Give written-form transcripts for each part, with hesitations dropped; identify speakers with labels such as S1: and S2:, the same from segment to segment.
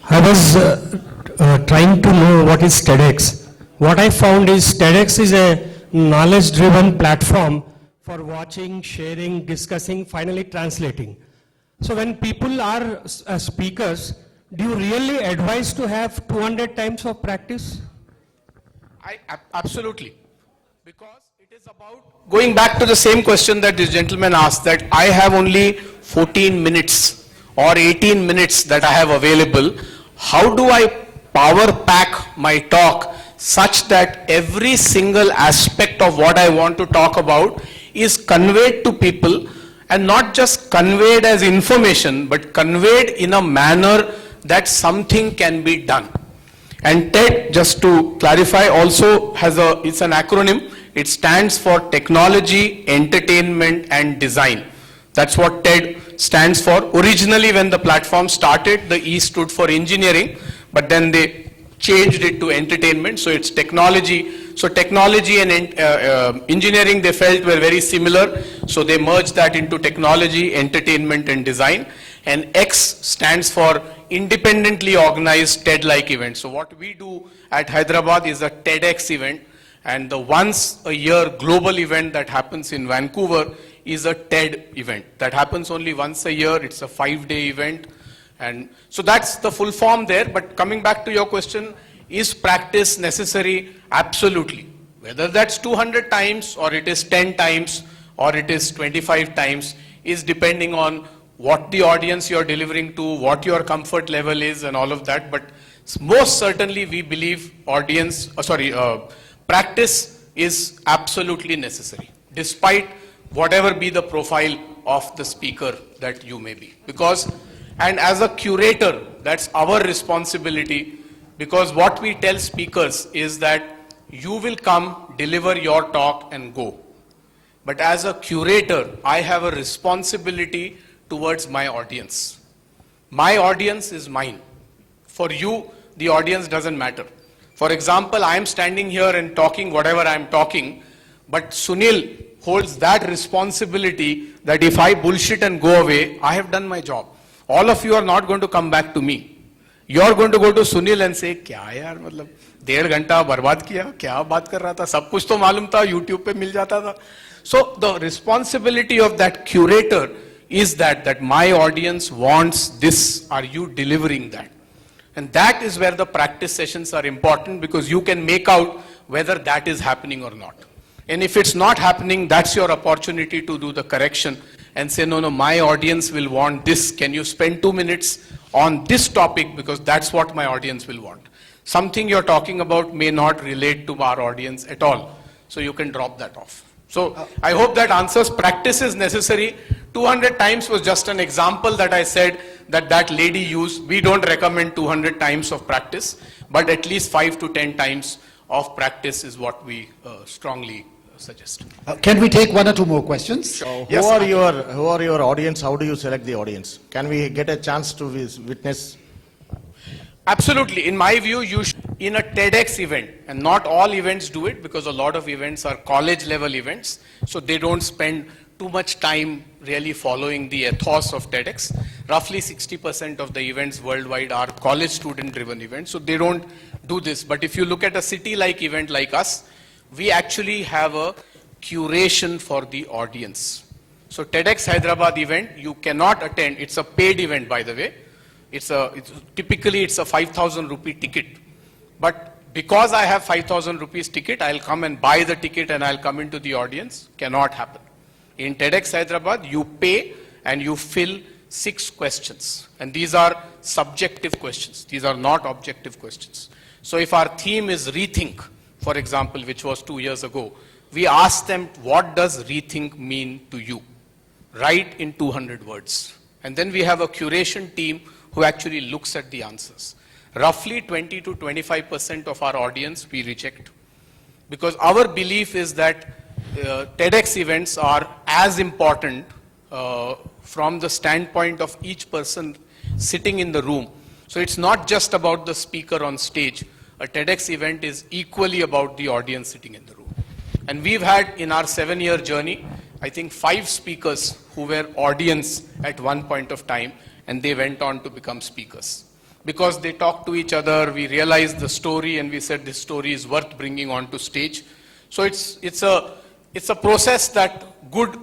S1: I was trying to know what is TEDx. What I found is TEDx is a knowledge-driven platform for watching, sharing, discussing, finally translating. So when people are speakers, do you really advise to have 200 times of practice?
S2: Absolutely. Because it is about going back to the same question that this gentleman asked, that I have only 14 minutes or 18 minutes that I have available. How do I power pack my talk such that every single aspect of what I want to talk about is conveyed to people, and not just conveyed as information, but conveyed in a manner that something can be done. And TED, just to clarify, also it's an acronym. It stands for Technology, Entertainment and Design. That's what TED stands for. Originally, when the platform started, the E stood for engineering, but then they changed it to entertainment, so it's technology. So technology and engineering, they felt, were very similar, so they merged that into technology, entertainment and design. And X stands for independently organized TED-like event. So what we do at Hyderabad is a TEDx event, and the once a year global event that happens in Vancouver is a TED event. That happens only once a year. It's a 5-day event. And so that's the full form there. But coming back to your question, is practice necessary? Absolutely. Whether that's 200 times or it is 10 times or it is 25 times is depending on what the audience you're delivering to, what your comfort level is and all of that. But most certainly we believe practice is absolutely necessary, despite whatever be the profile of the speaker that you may be. And as a curator, that's our responsibility, because what we tell speakers is that you will come, deliver your talk and go. But as a curator, I have a responsibility towards my audience. My audience is mine. For you, the audience doesn't matter. For example, I am standing here and talking whatever I am talking, but Sunil holds that responsibility that if I bullshit and go away, I have done my job. All of you are not going to come back to me. You are going to go to Sunil and say, क्या यार मतलब 1.5 घंटा बर्बाद किया, क्या बात कर रहा था, सब कुछ तो मालूम था, YouTube पे मिल जाता था. So the responsibility of that curator is that my audience wants this, are you delivering that? And that is where the practice sessions are important, because you can make out whether that is happening or not. And if it's not happening, that's your opportunity to do the correction and say, no, my audience will want this. Can you spend 2 minutes on this topic, because that's what my audience will want. Something you're talking about may not relate to our audience at all. So you can drop that off. So I hope that answers. Practice is necessary. 200 times was just an example that I said that lady used. We don't recommend 200 times of practice, but at least 5 to 10 times of practice is what we strongly suggest.
S3: Can we take 1 or 2 more questions?
S4: So
S2: Yes,
S4: who are your audience? How do you select the audience? Can we get a chance to witness?
S2: Absolutely. In my view, you should, in a TEDx event, and not all events do it, because a lot of events are college level events, so they don't spend too much time really following the ethos of TEDx. Roughly 60% of the events worldwide are college student driven events, so they don't do this. But if you look at a city like event like us, we actually have a curation for the audience. So TEDx Hyderabad event, you cannot attend. It's a paid event, by the way. Typically it's a 5,000 rupee ticket. But because I have 5,000 rupees ticket, I'll come and buy the ticket and I'll come into the audience. Cannot happen. In TEDx Hyderabad, you pay and you fill 6 questions. And these are subjective questions. These are not objective questions. So if our theme is rethink, for example, which was 2 years ago, we asked them, what does rethink mean to you? Write in 200 words. And then we have a curation team who actually looks at the answers. Roughly 20 to 25% of our audience we reject. Because our belief is that TEDx events are as important from the standpoint of each person sitting in the room. So it's not just about the speaker on stage. A TEDx event is equally about the audience sitting in the room. And we've had in our 7-year journey, I think 5 speakers who were audience at one point of time, and they went on to become speakers. because they talk to each other, we realized the story and we said this story is worth bringing onto stage. So it's a process that good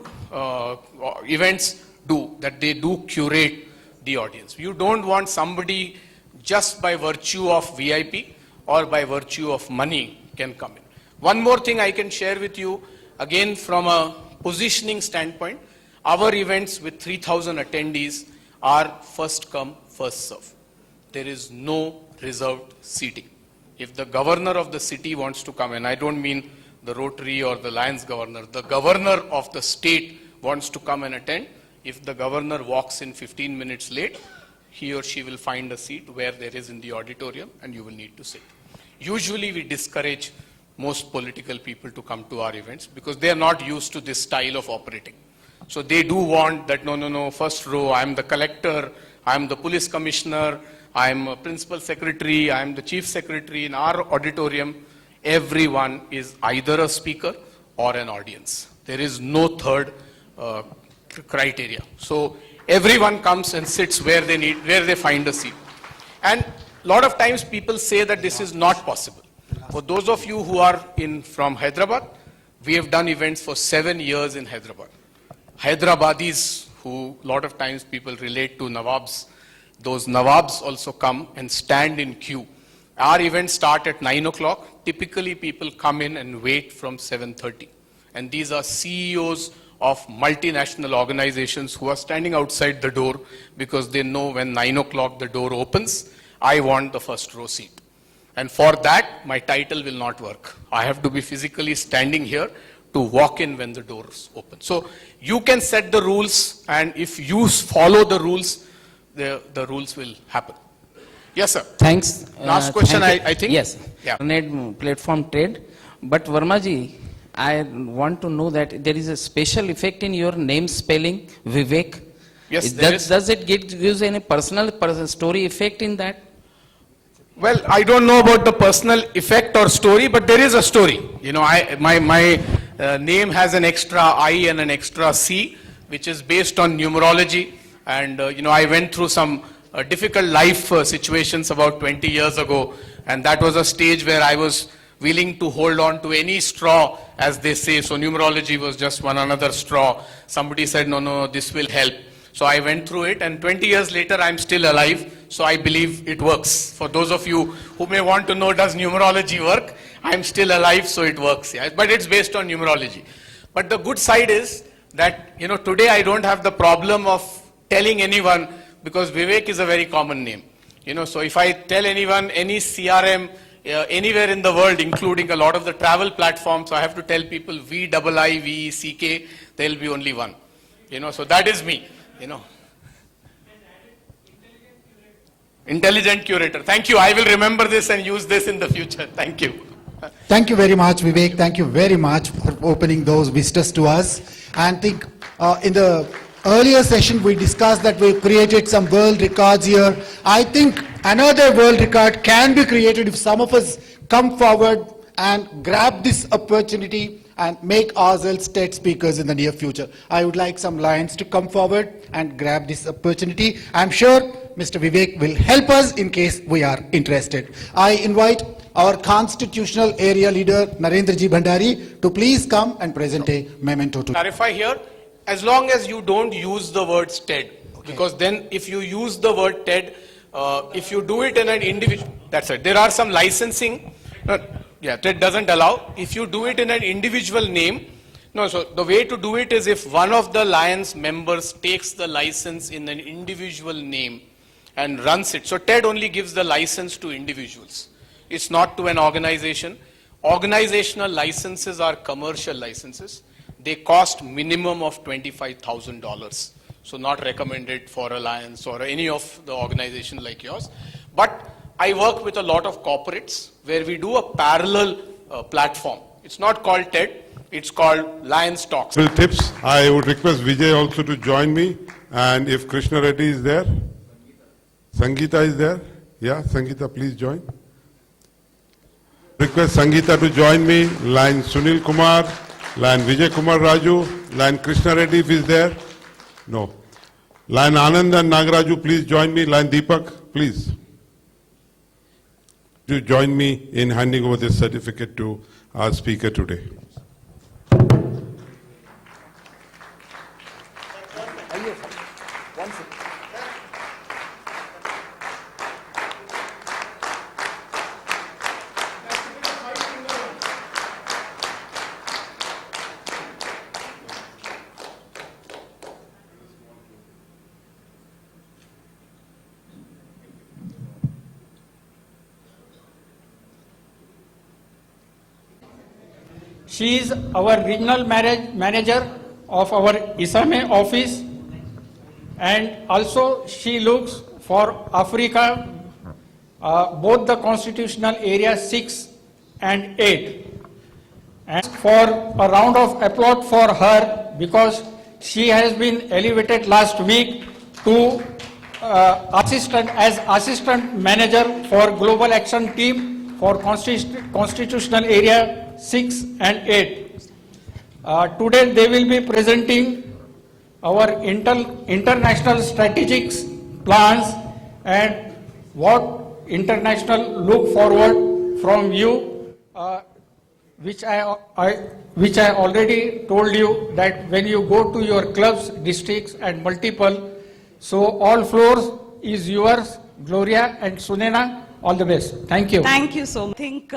S2: events do, that they do curate the audience. You don't want somebody just by virtue of VIP or by virtue of money can come in. One more thing I can share with you, again from a positioning standpoint, our events with 3,000 attendees are first come, first serve. There is no reserved seating. If the governor of the city wants to come, and I don't mean the Rotary or the Lions governor, the governor of the state wants to come and attend, if the governor walks in 15 minutes late, he or she will find a seat where there is in the auditorium and you will need to sit. Usually we discourage most political people to come to our events because they are not used to this style of operating. So they do want that, no, first row, I'm the collector, I'm the police commissioner, I'm a principal secretary, I'm the chief secretary. In our auditorium, everyone is either a speaker or an audience. There is no third criteria. So everyone comes and sits where they find a seat. And a lot of times people say that this is not possible. For those of you who are from Hyderabad, we have done events for 7 years in Hyderabad. Hyderabadis, who a lot of times people relate to Nawabs, those Nawabs also come and stand in queue. Our events start at 9 o'clock. Typically people come in and wait from 7:30. And these are CEOs of multinational organizations who are standing outside the door because they know when 9 o'clock the door opens, I want the first row seat. And for that, my title will not work. I have to be physically standing here to walk in when the doors open. So you can set the rules, and if you follow the rules, the rules will happen. Yes, sir.
S5: Thanks.
S2: Last question,
S5: thank you.
S2: I think.
S5: Yes.
S2: Yeah.
S5: Internet platform trade. But Vermaji, I want to know that there is a special effect in your name spelling, Vivek.
S2: Yes, there is.
S5: Does it gives any personal story effect in that?
S2: Well, I don't know about the personal effect or story, but there is a story. You know, my name has an extra I and an extra C, which is based on numerology. And, you know, I went through some difficult life situations about 20 years ago. And that was a stage where I was willing to hold on to any straw, as they say. So numerology was just one another straw. Somebody said, no, this will help. So I went through it, and 20 years later, I'm still alive. So I believe it works. For those of you who may want to know, does numerology work? I'm still alive, so it works. Yeah? But it's based on numerology. But the good side is that, you know, today I don't have the problem of telling anyone, because Vivek is a very common name. You know, so if I tell anyone, any CRM, anywhere in the world, including a lot of the travel platforms, I have to tell people VIIVECK, there will be only one. You know, so that is me. You know, intelligent curator. Thank you. I will remember this and use this in the future. Thank you.
S3: Thank you very much, Vivek. Thank you very much for opening those vistas to us. And think in the earlier session we discussed that we created some world records here. I think another world record can be created if some of us come forward and grab this opportunity and make ourselves TED speakers in the near future. I would like some Lions to come forward and grab this opportunity. I'm sure Mr. Vivek will help us in case we are interested. I invite our constitutional area leader, Narendraji Bhandari, to please come and present a memento to.
S2: Clarify here, as long as you don't use the words TED, because then if you use the word TED, if you do it in an individual, that's it. There are some licensing. Yeah, TED doesn't allow. If you do it in an individual name, so the way to do it is if one of the Lions members takes the license in an individual name and runs it. So TED only gives the license to individuals. It's not to an organization. Organizational licenses are commercial licenses. They cost minimum of $25,000. So not recommended for a Lions or any of the organization like yours. But I work with a lot of corporates where we do a parallel platform. It's not called TED, it's called Lions Talks.
S6: Tips. I would request Vijay also to join me, and if Krishna Reddy is there, Sangeeta is there. Yeah, Sangeeta, please join. Request Sangeeta to join me, line Sunil Kumar, line Vijay Kumar Raju, line Krishna Reddy if is there. No. Line Anand and Nagaraju, please join me, line Deepak, please. to join me in handing over this certificate to our speaker today.
S7: She is our regional manager of our Isame office, and also she looks for Africa, both the constitutional area 6 and 8. And for a round of applause for her, because she has been elevated last week to assistant manager for global action team for constitutional area 6 and 8. Today they will be presenting our international strategic plans and what international look forward from you, which I already told you that when you go to your clubs, districts and multiple, so all floors is yours. Gloria and Sunena, all the best. Thank you.
S8: Thank you so much. I think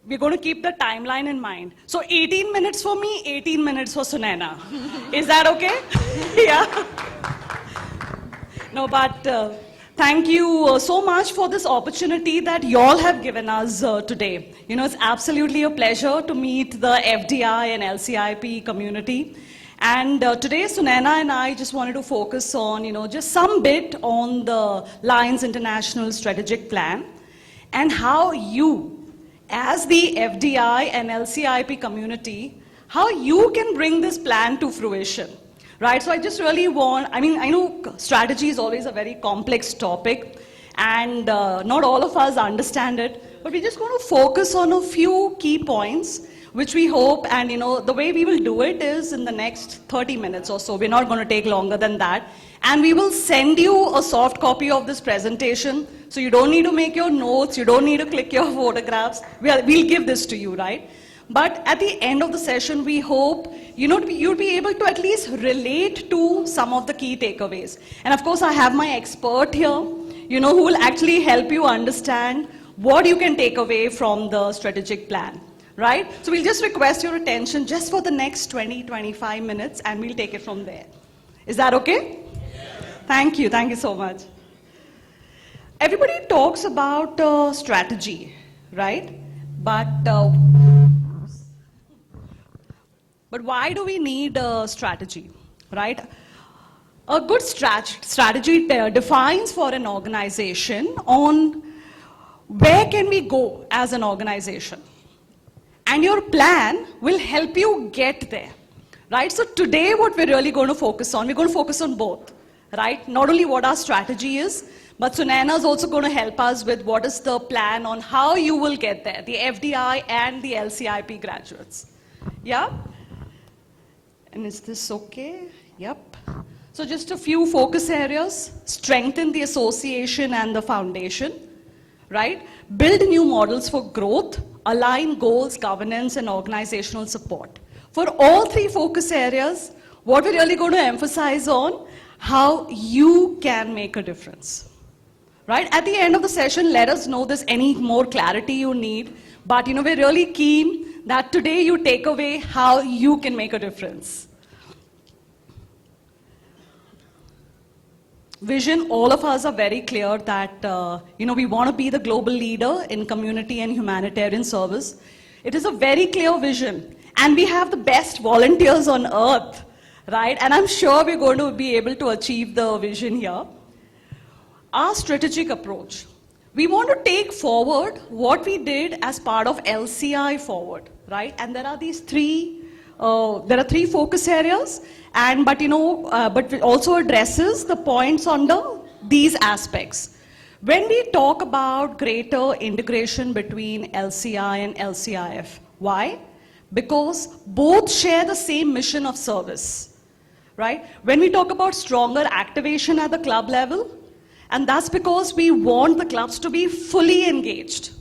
S8: we're going to keep the timeline in mind. So 18 minutes for me, 18 minutes for Sunena. Is that okay? Yeah. No, but thank you so much for this opportunity that you all have given us today. You know, it's absolutely a pleasure to meet the FDI and LCIP community. And today, Sunena and I just wanted to focus on, just some bit on the Lions International Strategic Plan and how you, as the FDI and LCIP community, how you can bring this plan to fruition, right? So I just really I know strategy is always a very complex topic and not all of us understand it, but we're just going to focus on a few key points which we hope, and the way we will do it is in the next 30 minutes or so. We're not going to take longer than that. And we will send you a soft copy of this presentation, so you don't need to make your notes, you don't need to click your photographs. We'll give this to you, right? But at the end of the session, we hope you'll be able to at least relate to some of the key takeaways. And of course, I have my expert here, who will actually help you understand what you can take away from the strategic plan. Right? So we'll just request your attention just for the next 20-25 minutes and we'll take it from there. Is that okay? Thank you so much. Everybody talks about strategy, right? But why do we need a strategy, right? A good strategy defines for an organization on where can we go as an organization. And your plan will help you get there, right? So today what we're really going to focus on, we're going to focus on both, right? Not only what our strategy is, but Sunena is also going to help us with what is the plan on how you will get there, the FDI and the LCIP graduates. Yeah? And is this okay? Yep. So just a few focus areas: strengthen the association and the foundation, right? Build new models for growth, align goals, governance, and organizational support. For all three focus areas, what we're really going to emphasize on, how you can make a difference. Right? At the end of the session, let us know if there's any more clarity you need. But we're really keen that today you take away how you can make a difference. Vision, all of us are very clear that we want to be the global leader in community and humanitarian service. It is a very clear vision, and we have the best volunteers on earth, right? And I'm sure we're going to be able to achieve the vision here. Our strategic approach. We want to take forward what we did as part of LCI Forward, right? And there are these three focus areas, but it also addresses the points under these aspects. When we talk about greater integration between LCI and LCIF, why? Because both share the same mission of service, right? When we talk about stronger activation at the club level, and that's because we want the clubs to be fully engaged,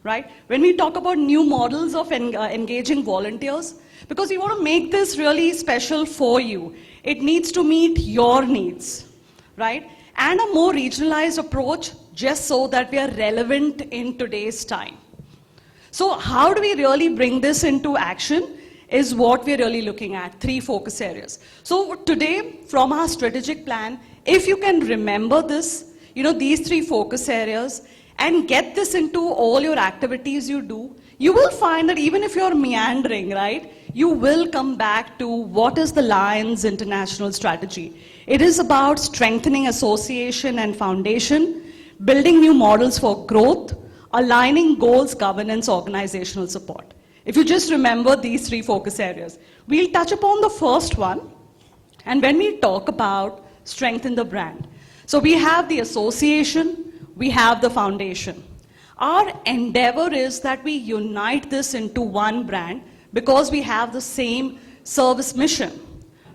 S8: right? When we talk about new models of engaging volunteers, because we want to make this really special for you, it needs to meet your needs, right? And a more regionalized approach just so that we are relevant in today's time. So how do we really bring this into action is what we're really looking at, 3 focus areas. So today, from our strategic plan, if you can remember this, these 3 focus areas, and get this into all your activities you do, you will find that even if you're meandering, right, you will come back to what is the Lions International strategy. It is about strengthening association and foundation, building new models for growth, aligning goals, governance, organizational support. If you just remember these 3 focus areas, we'll touch upon the first one, and when we talk about strengthen the brand. So we have the association, we have the foundation. Our endeavor is that we unite this into one brand because we have the same service mission,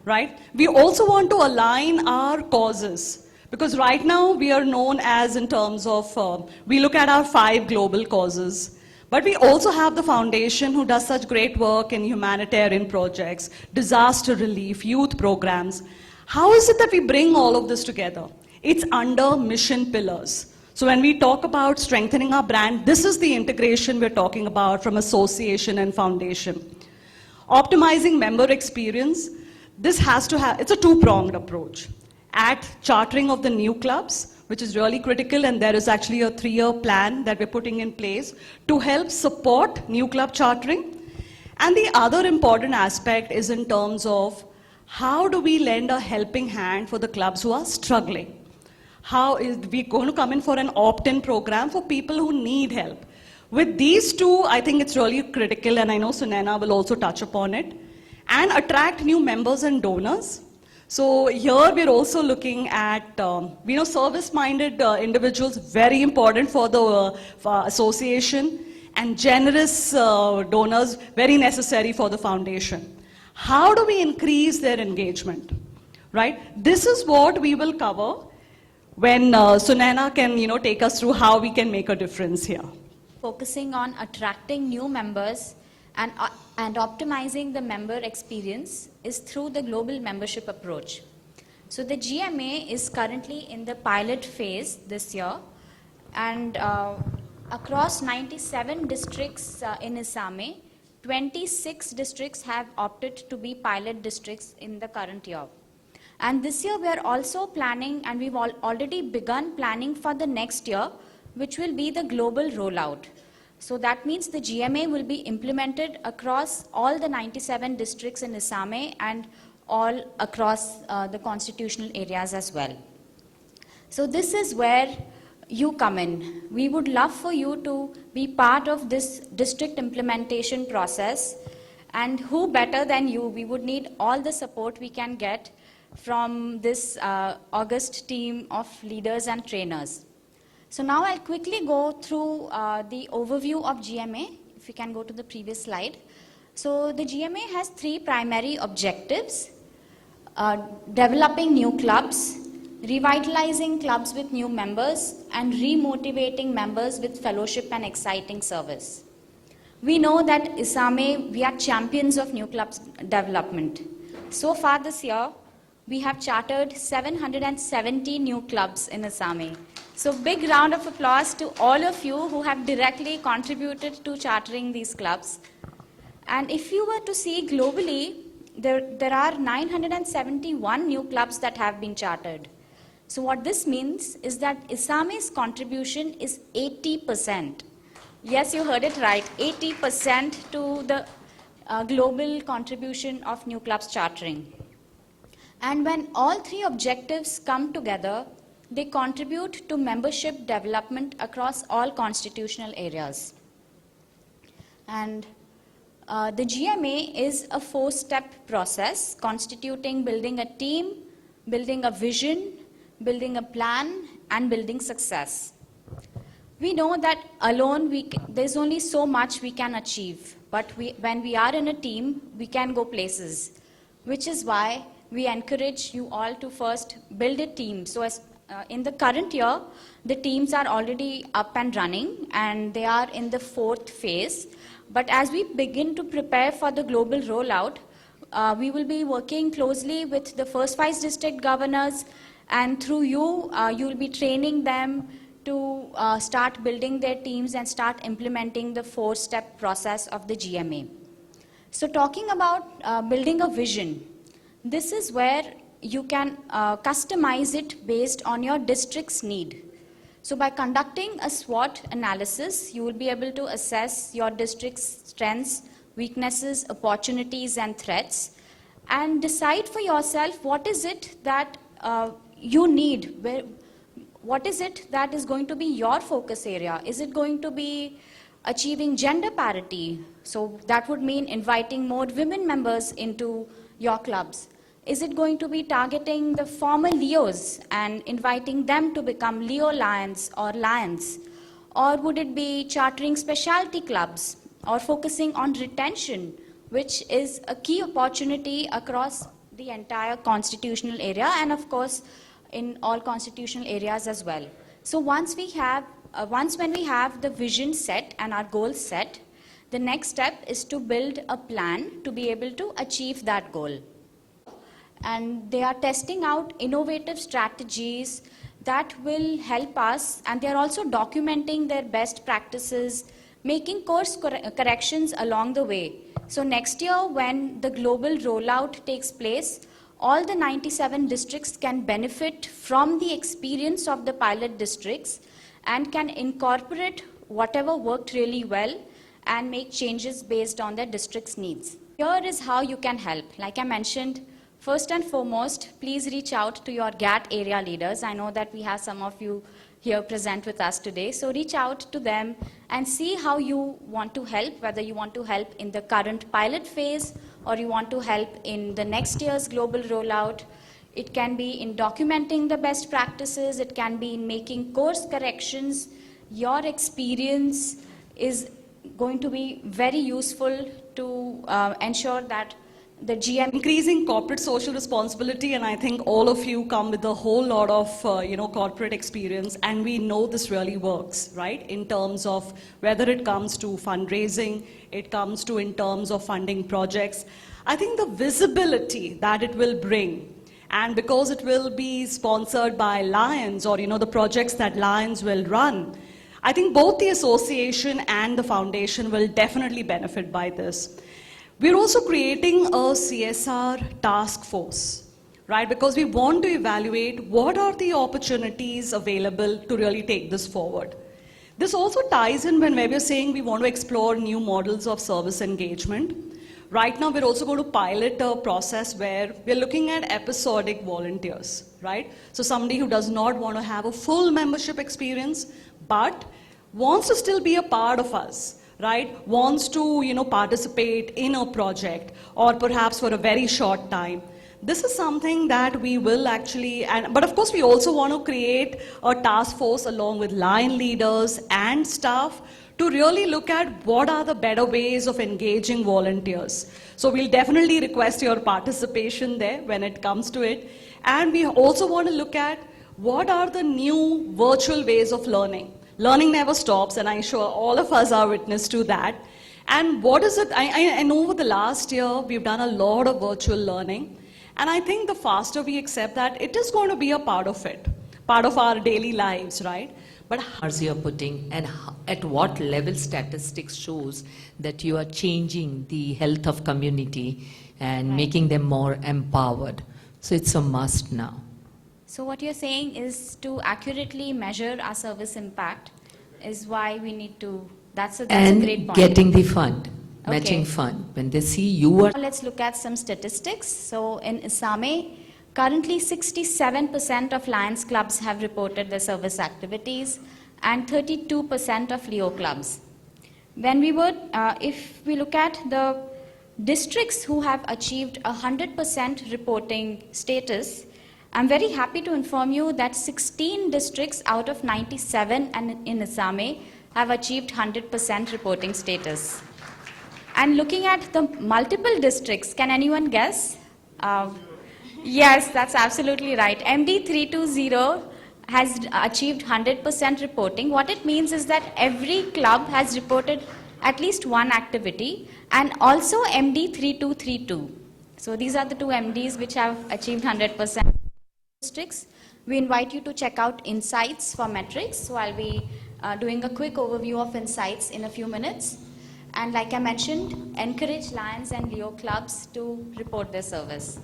S8: right? We also want to align our causes because right now we are known as in terms of, we look at our 5 global causes, but we also have the foundation who does such great work in humanitarian projects, disaster relief, youth programs. How is it that we bring all of this together? It's under mission pillars. So when we talk about strengthening our brand, this is the integration we're talking about from association and foundation. Optimizing member experience, this has to have, it's a 2-pronged approach. At chartering of the new clubs, which is really critical, and there is actually a 3-year plan that we're putting in place to help support new club chartering. And the other important aspect is in terms of how do we lend a helping hand for the clubs who are struggling? How is we going to come in for an opt-in program for people who need help? With these 2, I think it's really critical, and I know Sunaina will also touch upon it, and attract new members and donors. So here we're also looking at, service-minded individuals, very important for the association, and generous donors, very necessary for the foundation. How do we increase their engagement, right? This is what we will cover when Sunaina can, take us through how we can make a difference here.
S9: Focusing on attracting new members and optimizing the member experience is through the global membership approach. So the GMA is currently in the pilot phase this year, and across 97 districts in Isame, 26 districts have opted to be pilot districts in the current year. And this year we are also planning, and we've already begun planning for the next year, which will be the global rollout. So that means the GMA will be implemented across all the 97 districts in Isame and all across the constitutional areas as well. So this is where you come in. We would love for you to be part of this district implementation process, and who better than you? We would need all the support we can get from this august team of leaders and trainers. So now I'll quickly go through the overview of GMA. If you can go to the previous slide. So the GMA has 3 primary objectives: developing new clubs, revitalizing clubs with new members, and remotivating members with fellowship and exciting service. We know that Isame, we are champions of new clubs development. So far this year, we have chartered 770 new clubs in Isame. So big round of applause to all of you who have directly contributed to chartering these clubs. And if you were to see globally, there are 971 new clubs that have been chartered. So what this means is that Isame's contribution is 80%. Yes, you heard it right, 80% to the global contribution of new clubs chartering. And when all 3 objectives come together, they contribute to membership development across all constitutional areas. And the GMA is a 4-step process constituting building a team, building a vision, building a plan, and building success. We know that alone there's only so much we can achieve, but when we are in a team, we can go places, which is why we encourage you all to first build a team so in the current year, the teams are already up and running and they are in the 4th phase. But as we begin to prepare for the global rollout, we will be working closely with the first 5 district governors, and through you, you will be training them to start building their teams and start implementing the 4-step process of the GMA. So talking about building a vision, this is where you can customize it based on your district's need. So by conducting a SWOT analysis, you will be able to assess your district's strengths, weaknesses, opportunities, and threats, and decide for yourself what is it that you need. What is it that is going to be your focus area? Is it going to be achieving gender parity? So that would mean inviting more women members into your clubs. Is it going to be targeting the former Leos and inviting them to become Leo Lions or Lions? Or would it be chartering specialty clubs or focusing on retention, which is a key opportunity across the entire constitutional area and of course in all constitutional areas as well. So when we have the vision set and our goals set, the next step is to build a plan to be able to achieve that goal. And they are testing out innovative strategies that will help us, and they are also documenting their best practices, making course corrections along the way. So next year, when the global rollout takes place, all the 97 districts can benefit from the experience of the pilot districts and can incorporate whatever worked really well and make changes based on their district's needs. Here is how you can help. Like I mentioned, first and foremost, please reach out to your GAT area leaders. I know that we have some of you here present with us today. So reach out to them and see how you want to help, whether you want to help in the current pilot phase or you want to help in the next year's global rollout. It can be in documenting the best practices. It can be in making course corrections. Your experience is going to be very useful to ensure that the GM
S8: Increasing corporate social responsibility, and I think all of you come with a whole lot of corporate experience, and we know this really works, right? In terms of whether it comes to fundraising, it comes to in terms of funding projects. I think the visibility that it will bring, and because it will be sponsored by Lions or the projects that Lions will run, I think both the association and the foundation will definitely benefit by this. We're also creating a CSR task force, right? Because we want to evaluate what are the opportunities available to really take this forward. This also ties in when we're saying we want to explore new models of service engagement. Right now, we're also going to pilot a process where we're looking at episodic volunteers, right? So somebody who does not want to have a full membership experience, but wants to still be a part of us, right, wants to, participate in a project or perhaps for a very short time. This is something that we will actually, but of course we also want to create a task force along with line leaders and staff to really look at what are the better ways of engaging volunteers. So we'll definitely request your participation there when it comes to it. And we also want to look at what are the new virtual ways of learning. Learning never stops, and I'm sure all of us are witness to that. And what is it? I know over the last year, we've done a lot of virtual learning. And I think the faster we accept that, it is going to be a part of it, part of our daily lives, right?
S10: But hours you're putting and at what level statistics shows that you are changing the health of community and making them more empowered. So it's a must now.
S9: So what you're saying is to accurately measure our service impact is why we need to, that's a great point.
S10: Getting the fund, matching fund. When they see you are...
S9: Now let's look at some statistics. So in Isame, currently 67% of Lions clubs have reported their service activities and 32% of Leo clubs. If we look at the districts who have achieved 100% reporting status, I'm very happy to inform you that 16 districts out of 97 in Isame have achieved 100% reporting status. And looking at the multiple districts, can anyone guess? Yes, that's absolutely right. MD 320 has achieved 100% reporting. What it means is that every club has reported at least one activity, and also MD 3232. So these are the two MDs which have achieved 100% districts. We invite you to check out Insights for metrics. So I'll be doing a quick overview of Insights in a few minutes. And like I mentioned, encourage Lions and Leo clubs to report their service.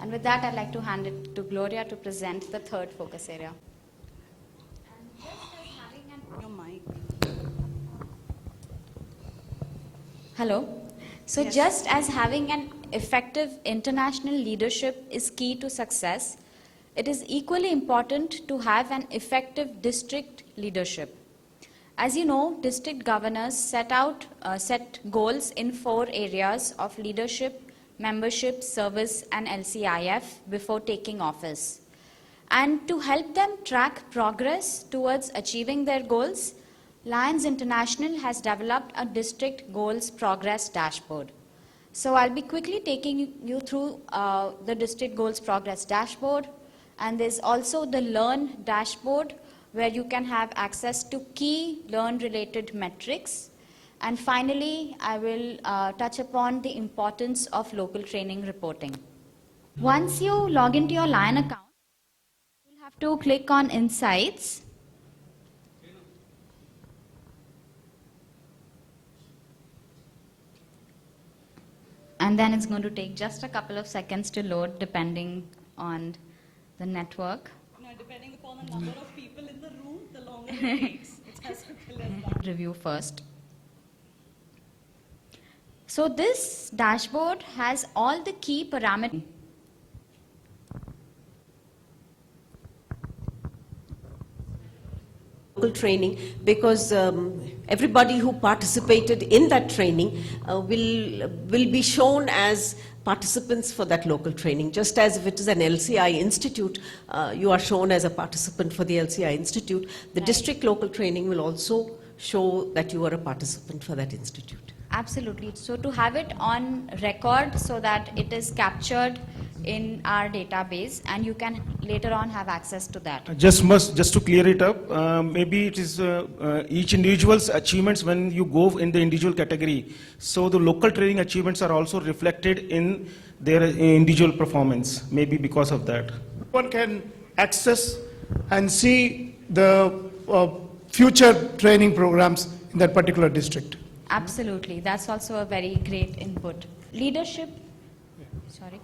S9: And with that, I'd like to hand it to Gloria to present the third focus area.
S8: Your mic.
S9: Hello. So
S8: Yes.
S9: just as having an effective international leadership is key to success, it is equally important to have an effective district leadership. As you know, district governors set goals in 4 areas of leadership, membership, service, and LCIF before taking office. And to help them track progress towards achieving their goals, Lions International has developed a district goals progress dashboard. So I'll be quickly taking you through the district goals progress dashboard, and there's also the Learn dashboard, where you can have access to key learn-related metrics. And finally, I will touch upon the importance of local training reporting. Once you log into your Lion account, you'll have to click on Insights. And then it's going to take just a couple of seconds to load, depending on the network.
S8: Now, depending upon the number of people in the room, the longer it takes. It's as simple as that.
S9: Review first. So this dashboard has all the key parameters.
S11: Local training, because everybody who participated in that training will be shown as participants for that local training. Just as if it is an LCI institute, you are shown as a participant for the LCI institute, the district local training will also show that you are a participant for that institute.
S9: Absolutely. So to have it on record so that it is captured in our database, and you can later on have access to that.
S12: Just to clear it up, maybe it is each individual's achievements when you go in the individual category. So the local training achievements are also reflected in their individual performance, maybe because of that.
S13: One can access and see the future training programs in that particular district.
S9: Absolutely. That's also a very great input. Leadership. Sorry.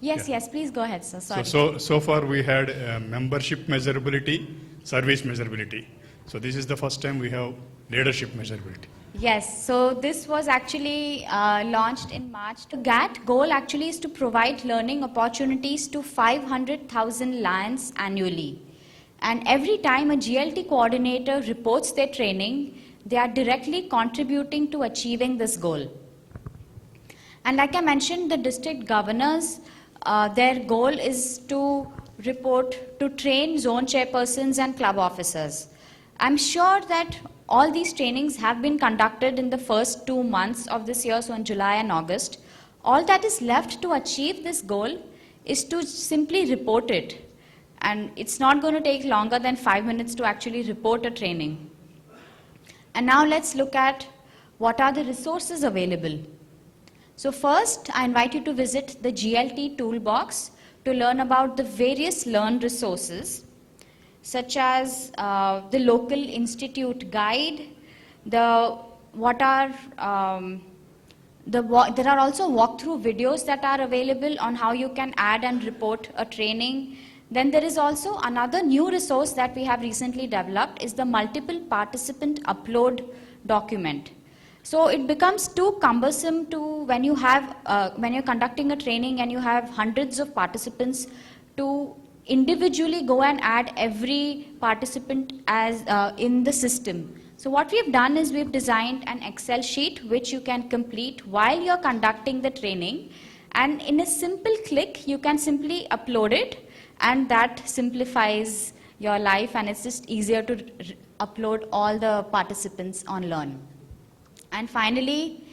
S9: Yes, please go ahead, sir. Sorry.
S14: So far we had membership measurability, service measurability. So this is the first time we have leadership measurability.
S9: Yes, so this was actually launched in March. The GAT goal actually is to provide learning opportunities to 500,000 Lions annually. And every time a GLT coordinator reports their training, they are directly contributing to achieving this goal. And like I mentioned, the district governors, their goal is to report, to train zone chairpersons and club officers. I'm sure that all these trainings have been conducted in the first 2 months of this year, so in July and August. All that is left to achieve this goal is to simply report it. And it's not going to take longer than 5 minutes to actually report a training. And now let's look at what are the resources available. So first, I invite you to visit the GLT toolbox to learn about the various learn resources, such as the local institute guide. There are also walkthrough videos that are available on how you can add and report a training. Then there is also another new resource that we have recently developed, is the multiple participant upload document. So it becomes too cumbersome to, when you're conducting a training and you have hundreds of participants, to individually go and add every participant as in the system. So what we've done is we've designed an Excel sheet which you can complete while you're conducting the training, and in a simple click you can simply upload it, and that simplifies your life, and it's just easier to upload all the participants on Learn. And finally,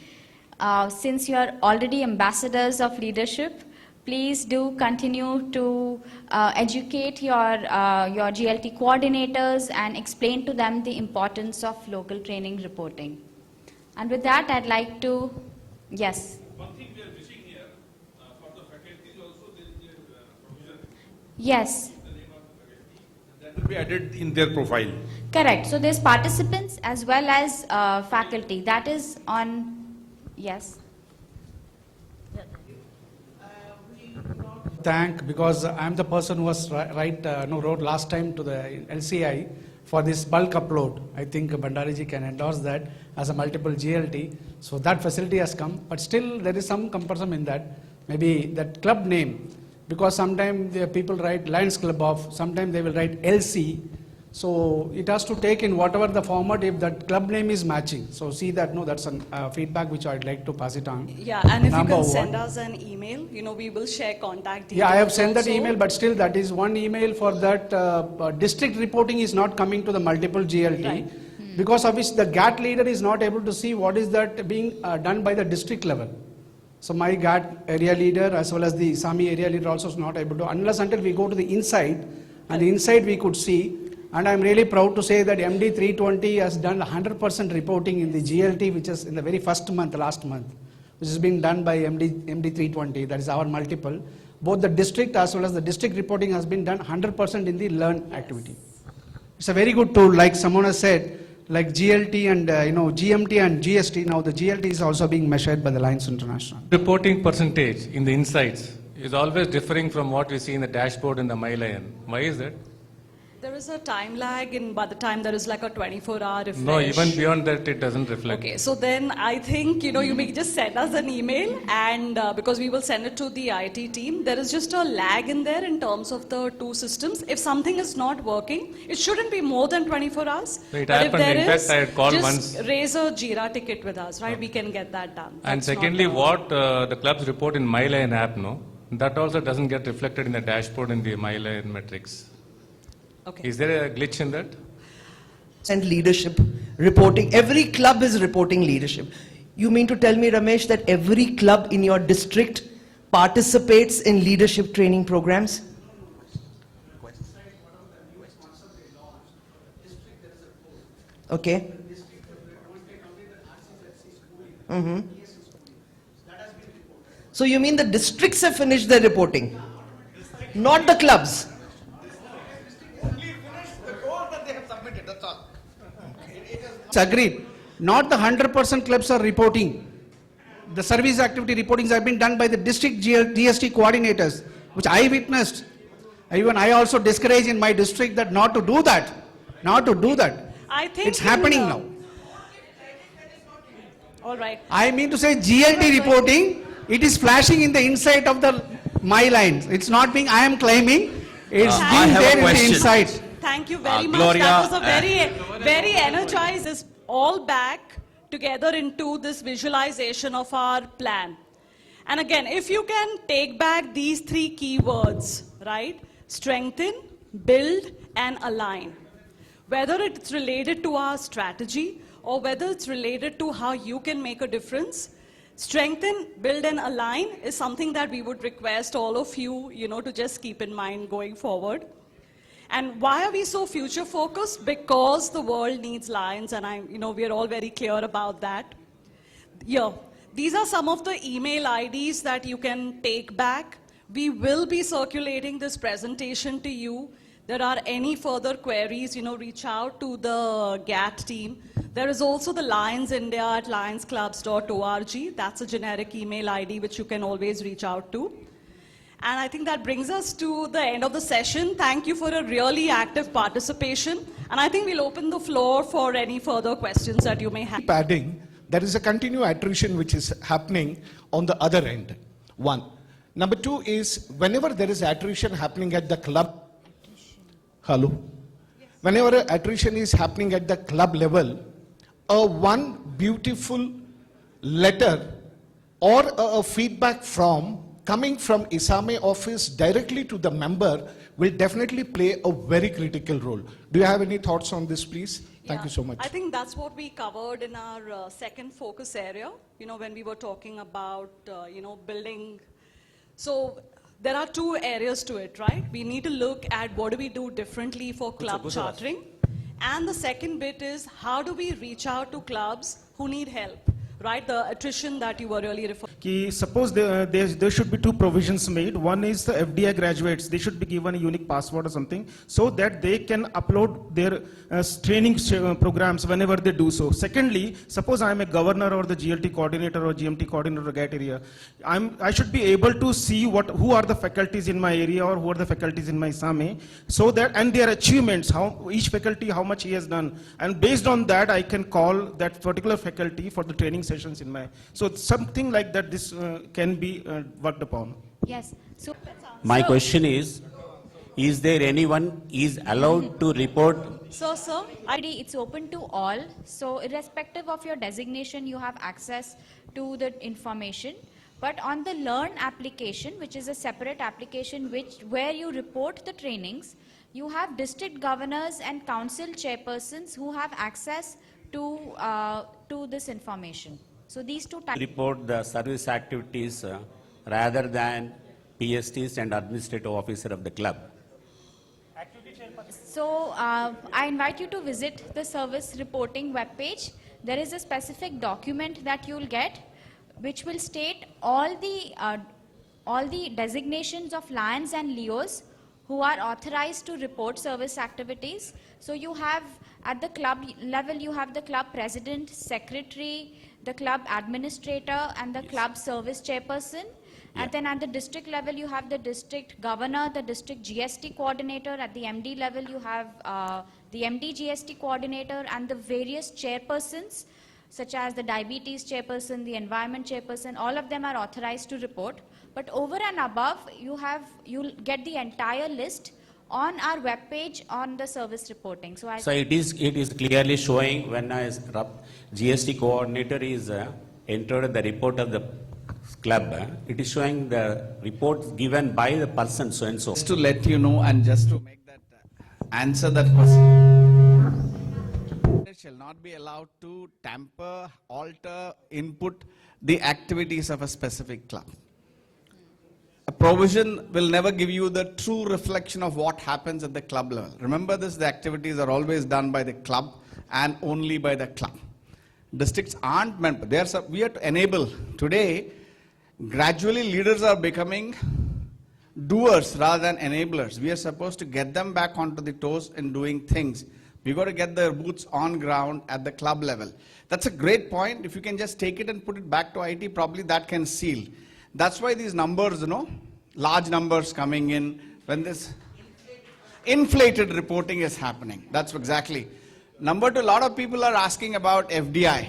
S9: since you are already ambassadors of leadership, please do continue to educate your GLT coordinators and explain to them the importance of local training reporting. And with that, I'd like to, yes.
S15: One thing we are missing here, for the faculties also there is a provision.
S9: Yes.
S15: The name of the faculty, that will be added in their profile.
S9: Correct. So there's participants as well as faculty. That is on, yes.
S7: Thank, because I'm the person who was wrote last time to the LCI for this bulk upload. I think Bandariji can endorse that as a multiple GLT. So that facility has come, but still there is some cumbersome in that. Maybe that club name, because sometimes the people write Lions Club of, sometimes they will write LC. So it has to take in whatever the format if that club name is matching. So see that, no, that's a feedback which I'd like to pass it on.
S8: Yeah, and if
S7: Number
S8: you can send
S7: one.
S8: us an email, we will share contact details.
S7: Yeah, I have sent that
S8: also.
S7: email, but still that is one email for that district reporting is not coming to the multiple GLT.
S8: Right.
S7: Because of which the GAT leader is not able to see what is that being done by the district level. So my GAT area leader as well as the SAMI area leader also is not able to, unless until we go to the inside, and the inside we could see. And I'm really proud to say that MD 320 has done 100% reporting in the GLT, which is in the very first month, last month, which is being done by MD 320, that is our multiple. Both the district as well as the district reporting has been done 100% in the learn activity. It's a very good tool, like someone has said, like GLT and GMT and GST, now the GLT is also being measured by the Lions International.
S16: Reporting percentage in the insights is always differing from what we see in the dashboard in the MyLion. Why is that?
S8: There is a time lag in by the time there is like a 24-hour refresh.
S16: No, even beyond that it doesn't reflect.
S8: Okay, so then I think, you may just send us an email and because we will send it to the IT team, there is just a lag in there in terms of the two systems. If something is not working, it shouldn't be more than 24 hours.
S16: So it
S8: but
S16: happened,
S8: if there
S16: in
S8: is,
S16: fact I had called
S8: just
S16: once.
S8: raise a Jira ticket with us, right? We can get that done.
S16: And
S8: That's not
S16: secondly,
S8: a-
S16: what the clubs report in MyLion app, that also doesn't get reflected in the dashboard in the MyLion metrics.
S8: Okay.
S16: Is there a glitch in that?
S17: And leadership reporting. Every club is reporting leadership. You mean to tell me, Ramesh, that every club in your district participates in leadership training programs? Okay. So you mean the districts have finished their reporting, not the clubs?
S7: It's agreed. Not the 100% clubs are reporting. The service activity reportings have been done by the district DST coordinators, which I witnessed. Even I also discourage in my district that not to do that. Not to do that.
S8: I think
S7: It's happening now.
S8: All right.
S7: I mean to say GLT reporting, it is flashing in the inside of the my lines. It's not being, I am claiming, it's
S18: I
S7: being
S18: have a
S7: there in the
S18: question.
S7: inside.
S8: Thank you very much.
S18: Gloria,
S8: That was a very energized. It's all back together into this visualization of our plan. And again, if you can take back these three keywords, right? Strengthen, build, and align. Whether it's related to our strategy or whether it's related to how you can make a difference, strengthen, build, and align is something that we would request all of you, to just keep in mind going forward. And why are we so future focused? Because the world needs Lions, and we are all very clear about that. Yeah, these are some of the email IDs that you can take back. We will be circulating this presentation to you. There are any further queries, reach out to the GAT team. There is also the Lions India at lionsclubs.org. That's a generic email ID which you can always reach out to. And I think that brings us to the end of the session. Thank you for a really active participation. And I think we'll open the floor for any further questions that you may have.
S13: Adding, there is a continued attrition which is happening on the other end. One. Number two is whenever there is attrition happening at the club, whenever attrition is happening at the club level, one beautiful letter or a feedback coming from ISAME office directly to the member will definitely play a very critical role. Do you have any thoughts on this, please? Thank you so much.
S8: I think that's what we covered in our second focus area, when we were talking about, building. So there are two areas to it, right? We need to look at what do we do differently for club chartering. And the second bit is how do we reach out to clubs who need help, right? The attrition that you were really referring to.
S12: Ki suppose there should be two provisions made. One is the FDI graduates, they should be given a unique password or something so that they can upload their training programs whenever they do so. Secondly, suppose I am a governor or the GLT coordinator or GMT coordinator of that area. I should be able to see who are the faculties in my area or who are the faculties in my ISAME, so that, and their achievements, how each faculty, how much he has done. And based on that, I can call that particular faculty for the training sessions in my, so something like that this can be worked upon.
S9: Yes. So,
S18: My question is there anyone is allowed to report?
S9: So, sir, it's open to all. So, irrespective of your designation, you have access to the information. But on the Learn application, which is a separate application where you report the trainings, you have district governors and council chairpersons who have access to this information. So these two types.
S18: Report the service activities rather than PSTs and administrative officer of the club.
S9: So I invite you to visit the service reporting webpage. There is a specific document that you will get which will state all the designations of Lions and Leos who are authorized to report service activities. So you have, at the club level, you have the club president, secretary, the club administrator, and the club service chairperson. And then at the district level, you have the district governor, the district GST coordinator. At the MD level, you have the MD GST coordinator and the various chairpersons, such as the diabetes chairperson, the environment chairperson. All of them are authorized to report. But over and above, you'll get the entire list on our webpage on the service reporting. So
S18: it is clearly showing when a GST coordinator is entered the report of the club, it is showing the report given by the person so and so.
S19: Just to let you know and just to make that answer that question, shall not be allowed to tamper, alter, input the activities of a specific club. A provision will never give you the true reflection of what happens at the club level. Remember this, the activities are always done by the club and only by the club. Districts aren't meant, we have to enable. Today, gradually leaders are becoming doers rather than enablers. We are supposed to get them back onto the toes in doing things. We've got to get their boots on ground at the club level. That's a great point. If you can just take it and put it back to IT, probably that can seal. That's why these numbers, large numbers coming in, when this inflated reporting is happening. That's exactly. Number two, a lot of people are asking about FDI.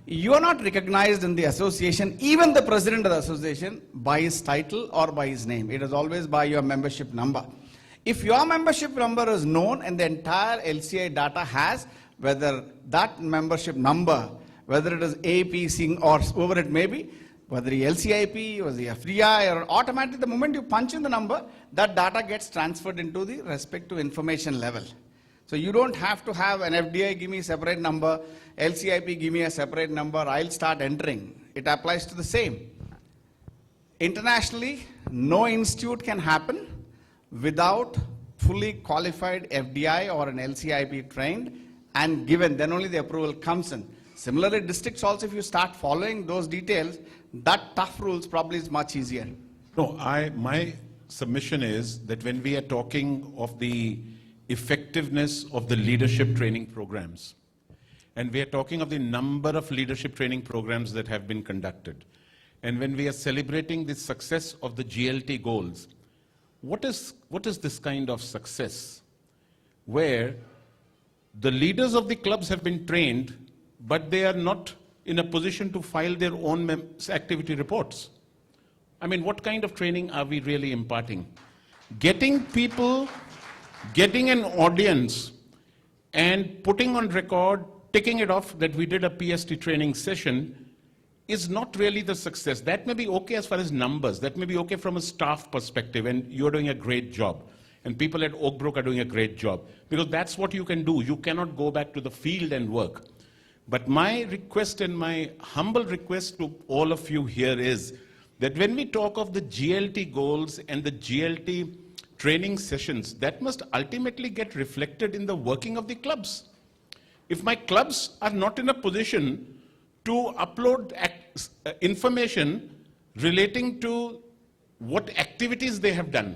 S19: You are not recognized in the association, even the president of the association, by his title or by his name. It is always by your membership number. If your membership number is known and the entire LCI data has, whether that membership number, whether it is APC or whoever it may be, whether the LCIP or the FDI, or automatically the moment you punch in the number, that data gets transferred into the respective information level. So you don't have to have an FDI give me a separate number, LCIP give me a separate number, I'll start entering. It applies to the same. Internationally, no institute can happen without fully qualified FDI or an LCIP trained and given, then only the approval comes in. Similarly, districts also, if you start following those details, that tough rules probably is much easier.
S20: No, my submission is that when we are talking of the effectiveness of the leadership training programs, and we are talking of the number of leadership training programs that have been conducted, and when we are celebrating the success of the GLT goals, what is this kind of success where the leaders of the clubs have been trained, but they are not in a position to file their own activity reports? I mean, what kind of training are we really imparting? Getting people, getting an audience, and putting on record, ticking it off that we did a PST training session is not really the success. That may be okay as far as numbers. That may be okay from a staff perspective, and you're doing a great job. And people at Oakbrook are doing a great job. Because that's what you can do. You cannot go back to the field and work. But my request and my humble request to all of you here is that when we talk of the GLT goals and the GLT training sessions, that must ultimately get reflected in the working of the clubs. If my clubs are not in a position to upload information relating to what activities they have done,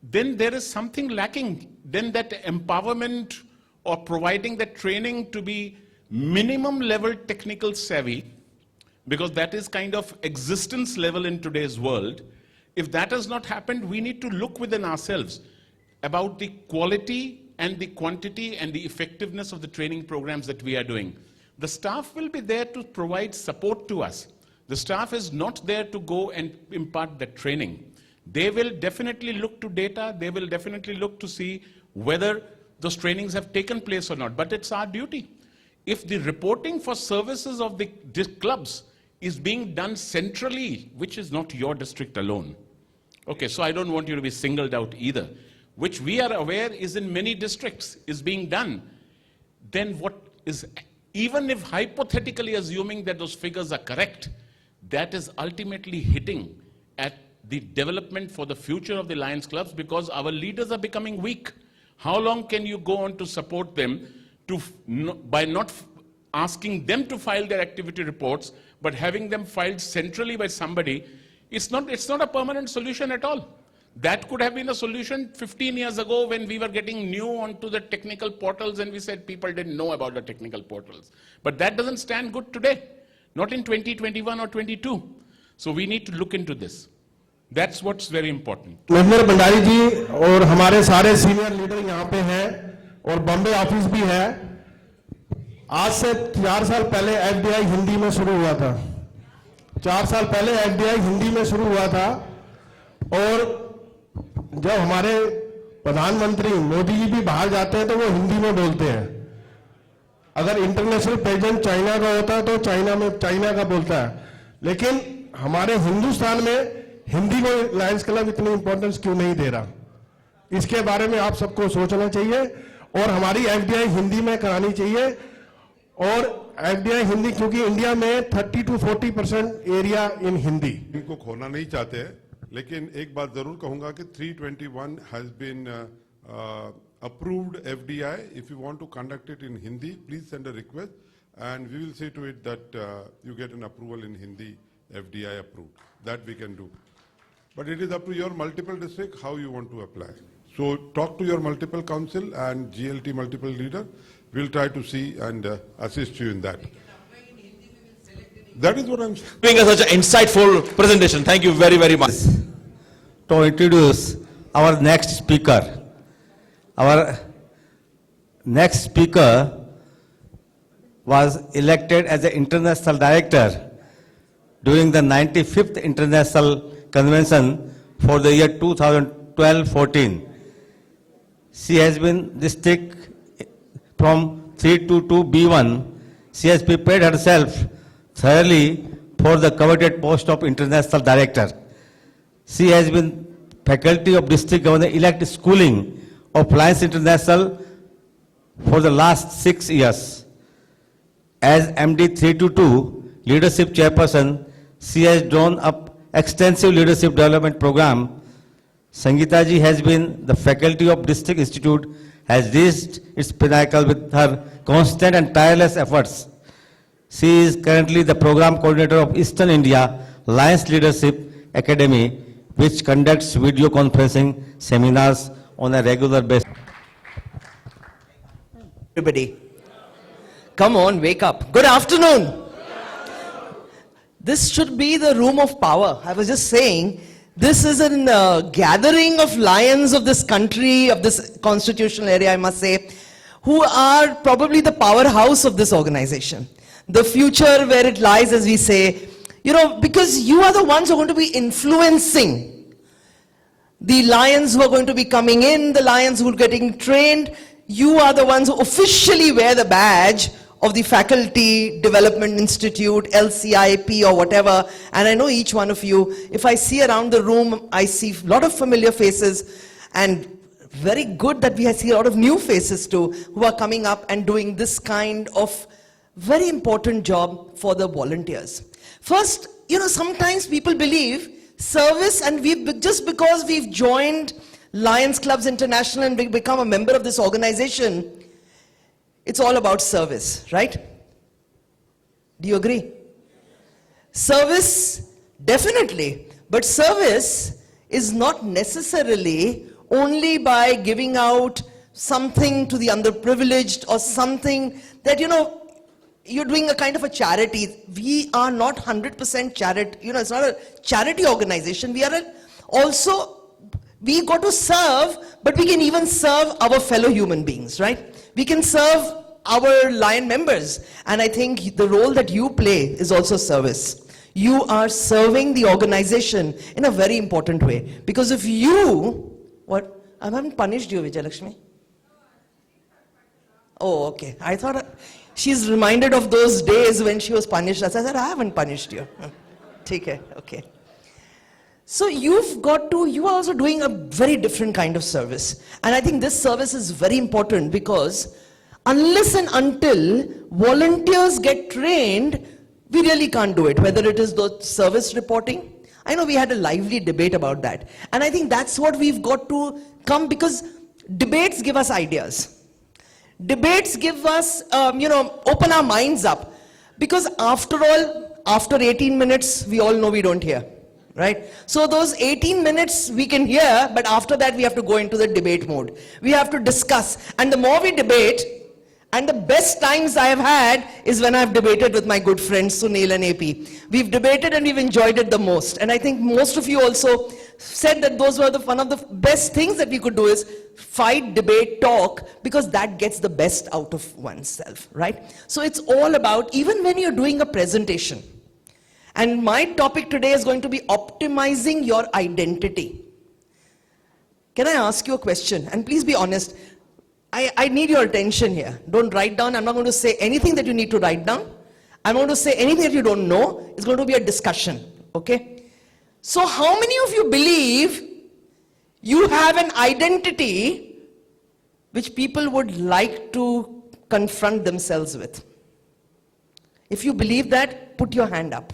S20: then there is something lacking. Then that empowerment or providing that training to be minimum level technical savvy, because that is kind of existence level in today's world. If that has not happened, we need to look within ourselves about the quality and the quantity and the effectiveness of the training programs that we are doing. The staff will be there to provide support to us. The staff is not there to go and impart that training. They will definitely look to data, they will definitely look to see whether those trainings have taken place or not, but it's our duty. If the reporting for services of the clubs is being done centrally, which is not your district alone, okay, so I don't want you to be singled out either, which we are aware is in many districts, is being done, then what is, even if hypothetically assuming that those figures are correct, that is ultimately hitting at the development for the future of the Lions clubs, because our leaders are becoming weak. How long can you go on to support them by not asking them to file their activity reports, but having them filed centrally by somebody? It's not a permanent solution at all. That could have been a solution 15 years ago when we were getting new onto the technical portals and we said people didn't know about the technical portals. But that doesn't stand good today, not in 2021 or 22. So we need to look into this. That's what's very important.
S21: Mahendra Bhandari जी और हमारे सारे senior leader यहाँ पे हैं और Bombay office भी है। आज से 4 साल पहले एफडीआई हिंदी में शुरू हुआ था। 4 साल पहले एफडीआई हिंदी में शुरू हुआ था और जब हमारे प्रधानमंत्री मोदी जी भी बाहर जाते हैं तो वो हिंदी में बोलते हैं। अगर इंटरनेशनल प्रेसिडेंट चाइना का होता है तो चाइना में चाइना का बोलता है, लेकिन हमारे हिंदुस्तान में हिंदी को लायंस क्लब इतनी इंपॉर्टेंस क्यों नहीं दे रहा? इसके बारे में आप सबको सोचना चाहिए और हमारी एफडीआई हिंदी में करानी चाहिए। और एफडीआई हिंदी, क्योंकि इंडिया में 30 to 40% एरिया इन हिंदी।
S6: इनको खोना नहीं चाहते हैं, लेकिन एक बात जरूर कहूंगा कि 321 has been approved FDI. If you want to conduct it in Hindi, please send a request and we will see to it that you get an approval in Hindi, FDI approved. That we can do. But it is up to your multiple district how you want to apply. So talk to your multiple council and GLT multiple leader. We'll try to see and assist you in that. That is what I'm saying.
S22: Doing such an insightful presentation. Thank you very, very much.
S23: To introduce our next speaker. Our next speaker was elected as an international director during the 95th International Convention for the year 2012-14. She has been district from 322 B1. She has prepared herself thoroughly for the coveted post of international director. She has been faculty of district governor elect schooling of Lions International for the last 6 years. As MD 322 leadership chairperson, she has drawn up extensive leadership development program. Sangeeta ji has been the faculty of District Institute, has reached its pinnacle with her constant and tireless efforts. She is currently the program coordinator of Eastern India Lions Leadership Academy, which conducts video conferencing seminars on a regular basis.
S17: Everybody, come on, wake up. Good afternoon. This should be the room of power. I was just saying, this is a gathering of lions of this country, of this constitutional area, I must say, who are probably the powerhouse of this organization. The future where it lies, as we say, you know, because you are the ones who are going to be influencing the lions who are going to be coming in, the lions who are getting trained. You are the ones who officially wear the badge of the Faculty Development Institute, LCIP or whatever. And I know each one of you, if I see around the room, I see a lot of familiar faces, and very good that we see a lot of new faces too, who are coming up and doing this kind of very important job for the volunteers. First, sometimes people believe service, and just because we've joined Lions Clubs International and we become a member of this organization, it's all about service, right? Do you agree? Service, definitely. But service is not necessarily only by giving out something to the underprivileged or something that, you're doing a kind of a charity. We are not 100% charity, it's not a charity organization. We got to serve, but we can even serve our fellow human beings, right? We can serve our Lion members. And I think the role that you play is also service. You are serving the organization in a very important way. Because if you, what? I haven't punished you, Vijayalakshmi. Oh, okay. I thought she's reminded of those days when she was punished. I said, I haven't punished you. Okay. So you are also doing a very different kind of service. And I think this service is very important because unless and until volunteers get trained, we really can't do it, whether it is the service reporting. I know we had a lively debate about that. And I think that's what we've got to come, because debates give us ideas. Debates give us, open our minds up. Because after all, after 18 minutes, we all know we don't hear. Right? So those 18 minutes we can hear, but after that we have to go into the debate mode. We have to discuss. And the more we debate, and the best times I have had is when I've debated with my good friends Sunil and AP. We've debated and we've enjoyed it the most. And I think most of you also said that those were one of the best things that we could do is fight, debate, talk, because that gets the best out of oneself, right? So it's all about, even when you're doing a presentation, and my topic today is going to be optimizing your identity. Can I ask you a question? And please be honest. I need your attention here. Don't write down. I'm not going to say anything that you need to write down. I'm going to say anything that you don't know. It's going to be a discussion. Okay? So how many of you believe you have an identity which people would like to confront themselves with? If you believe that, put your hand up.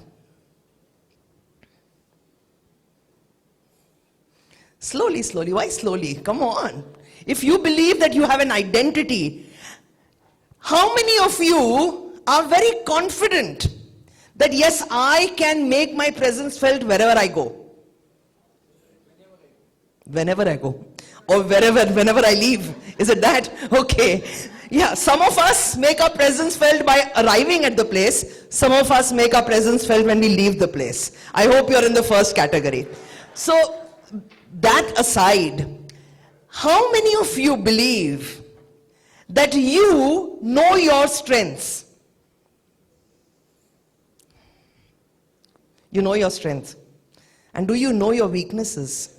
S17: Slowly. Why slowly? Come on. If you believe that you have an identity, how many of you are very confident that yes, I can make my presence felt wherever I go? Whenever I go. Or whenever I leave. Is it that? Okay. Yeah, some of us make our presence felt by arriving at the place. Some of us make our presence felt when we leave the place. I hope you're in the first category. So, that aside, how many of you believe that you know your strengths? You know your strengths. And do you know your weaknesses?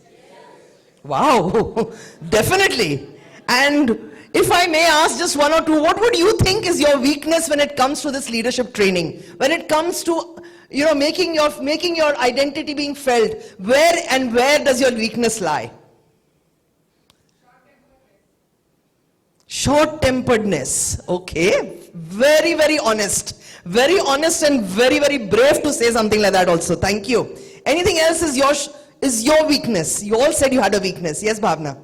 S17: Wow, definitely. And if I may ask just one or two, what would you think is your weakness when it comes to this leadership training? When it comes to making your identity being felt, where does your weakness lie? Short-temperedness. Okay, very, very honest. Very honest and very, very brave to say something like that also. Thank you. Anything else is your weakness? You all said you had a weakness. Yes, Bhavna?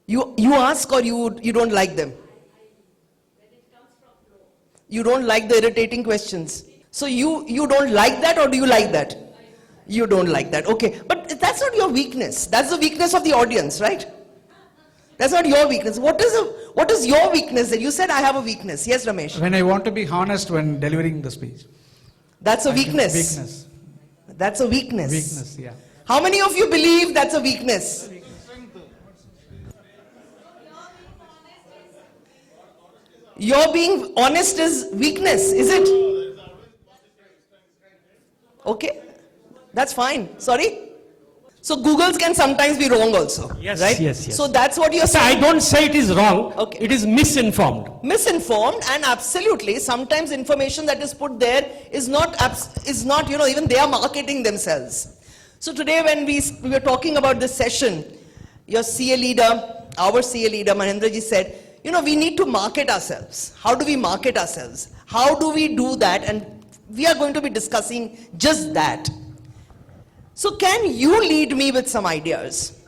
S17: You ask, or you don't like them? You don't like the irritating questions. So you don't like that, or do you like that? You don't like that. Okay. But that's not your weakness. That's the weakness of the audience, right? That's not your weakness. What is your weakness? That you said I have a weakness. Yes, Ramesh?
S7: When I want to be honest when delivering the speech.
S17: That's a weakness.
S7: Weakness.
S17: That's a weakness.
S7: Weakness, yeah.
S17: How many of you believe that's a weakness? Your being honest is weakness, is it? Okay, that's fine. Sorry? So Googles can sometimes be wrong also,
S1: yes,
S17: right?
S1: Yes.
S17: So that's what you're saying.
S1: I don't say it is wrong.
S17: Okay.
S1: It is misinformed.
S17: Misinformed, and absolutely, sometimes information that is put there is not, even they are marketing themselves. So today when we were talking about this session, your CA leader, our CA leader, Mahendraji said, we need to market ourselves. How do we market ourselves? How do we do that and We are going to be discussing just that. So can you lead me with some ideas?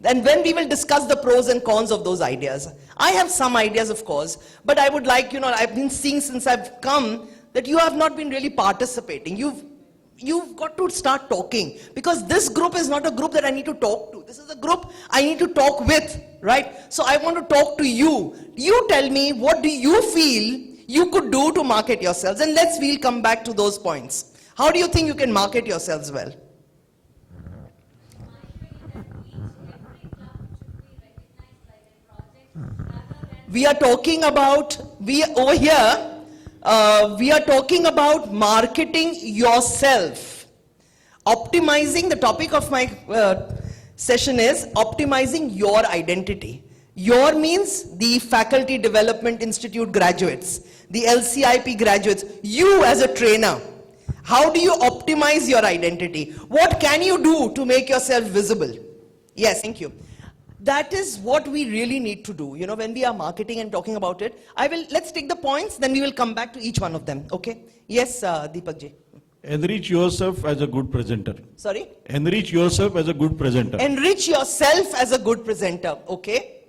S17: And when we will discuss the pros and cons of those ideas. I have some ideas, of course, but I would like, I've been seeing since I've come that you have not been really participating. You've got to start talking, because this group is not a group that I need to talk to. This is a group I need to talk with, right? So I want to talk to you. You tell me, what do you feel you could do to market yourselves? And we'll come back to those points. How do you think you can market yourselves well? We are talking about, over here, we are talking about marketing yourself. Optimizing, the topic of my session is optimizing your identity. Your means the Faculty Development Institute graduates, the LCIP graduates, you as a trainer. How do you optimize your identity? What can you do to make yourself visible? Yes, thank you. That is what we really need to do. When we are marketing and talking about it, let's take the points, then we will come back to each one of them, okay? Yes, Deepak ji.
S22: Enrich yourself as a good presenter.
S17: Sorry?
S22: Enrich yourself as a good presenter.
S17: Enrich yourself as a good presenter, okay?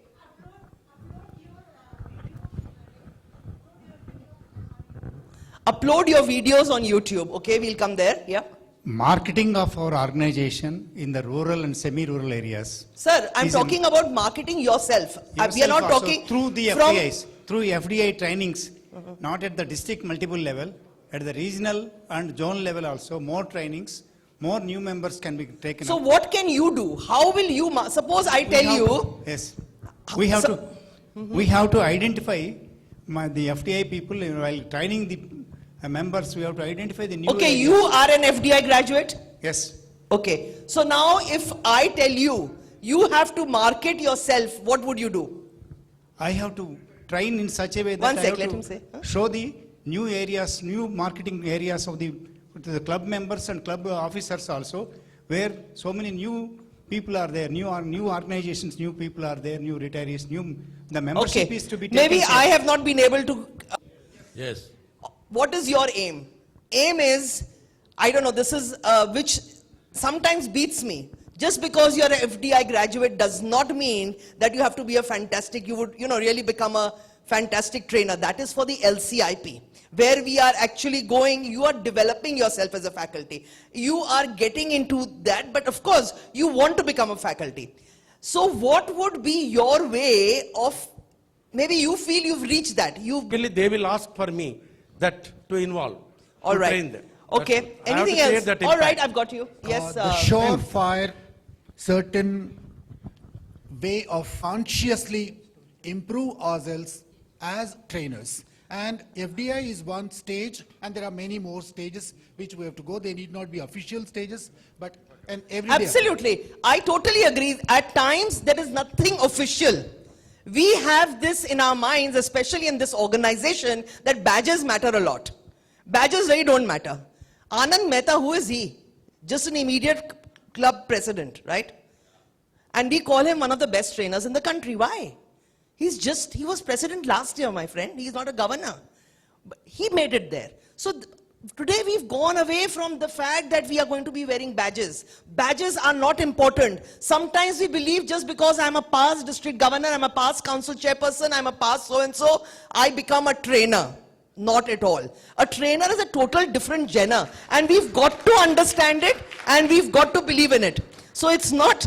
S17: Upload your videos on YouTube, okay? We'll come there, yeah?
S3: Marketing of our organization in the rural and semi-rural areas.
S17: Sir, I'm talking about marketing yourself. We are not
S3: also
S17: talking
S3: through the
S17: from
S3: FDIs, through FDI trainings, not at the district multiple level, at the regional and zone level also, more trainings, more new members can be taken
S17: So
S3: up.
S17: what can you do? How will you, suppose I tell you.
S3: Yes. We have to identify the FDI people while training the members. We have to identify the new.
S17: Okay,
S3: areas.
S17: you are an FDI graduate?
S3: Yes.
S17: Okay, so now if I tell you, you have to market yourself, what would you do?
S3: I have to train in such a way that
S17: One
S3: I
S17: sec,
S3: have
S17: let
S3: to
S17: him say.
S3: show the new areas, new marketing areas of the club members and club officers also, where so many new people are there, new organizations, new people are there, new retirees, the membership
S17: Okay,
S3: is to be taken
S17: maybe
S3: care.
S17: I have not been able to.
S22: Yes.
S17: What is your aim? Aim is, I don't know, this is which sometimes beats me. Just because you're an FDI graduate does not mean that you have to be a fantastic, you would, really become a fantastic trainer. That is for the LCIP, where we are actually going, you are developing yourself as a faculty. You are getting into that, but of course, you want to become a faculty. So what would be your way of, maybe you feel you've reached that.
S1: They will ask for me that to involve,
S17: All
S1: to
S17: right.
S1: train them.
S17: Okay,
S1: I have to
S17: anything
S1: create
S17: else?
S1: that
S17: All right,
S1: impact.
S17: I've got you. Yes,
S3: the surefire, certain way of consciously improve ourselves as trainers. And FDI is one stage, and there are many more stages which we have to go. They need not be official stages, but every day.
S17: Absolutely. I totally agree. At times, there is nothing official. We have this in our minds, especially in this organization, that badges matter a lot. Badges really don't matter. Anand Mehta, who is he? Just an immediate club president, right? And we call him one of the best trainers in the country. Why? He was president last year, my friend. He's not a governor. But he made it there. So today we've gone away from the fact that we are going to be wearing badges. Badges are not important. Sometimes we believe just because I'm a past district governor, I'm a past council chairperson, I'm a past so-and-so, I become a trainer. Not at all. A trainer is a total different genre, and we've got to understand it, and we've got to believe in it. So it's not,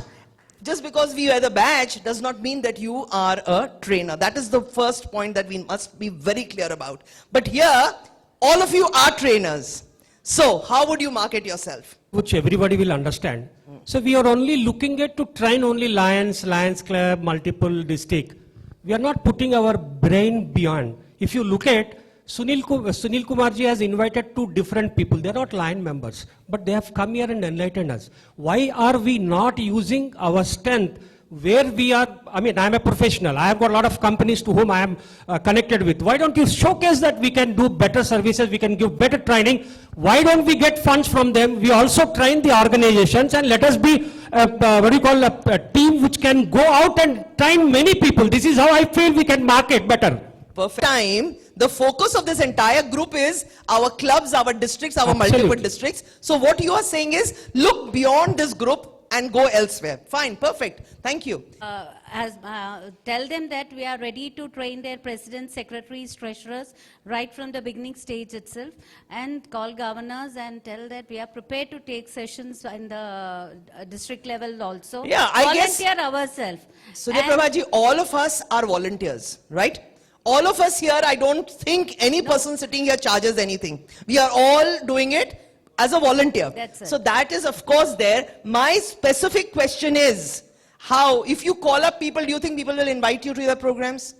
S17: just because we wear the badge does not mean that you are a trainer. That is the first point that we must be very clear about. But here, all of you are trainers. So how would you market yourself?
S1: Which everybody will understand. So we are only looking at to train only Lions Club, multiple district. We are not putting our brain beyond. If you look at Sunil Kumarji has invited two different people. They are not line members, but they have come here and enlightened us. Why are we not using our strength where we are? I mean, I am a professional. I have got a lot of companies to whom I am connected with. Why don't you showcase that we can do better services, we can give better training? Why don't we get funds from them? We also train the organizations, and let us be a team which can go out and train many people. This is how I feel we can market better.
S17: perfect. Time, the focus of this entire group is our clubs, our districts, our multiple
S1: Absolutely.
S17: districts. So what you are saying is, look beyond this group and go elsewhere. Fine, perfect. Thank you.
S2: Tell them that we are ready to train their presidents, secretaries, treasurers right from the beginning stage itself, and call governors and tell that we are prepared to take sessions in the district level also.
S17: Yeah, I guess-
S2: Volunteer ourselves.
S17: Surya Prabha ji, all of us are volunteers, right? All of us here, I don't think any person sitting here charges anything. We are all doing it as a volunteer.
S2: That's it.
S17: So that is of course there. My specific question is, how, if you call up people, do you think people will invite you to your programs?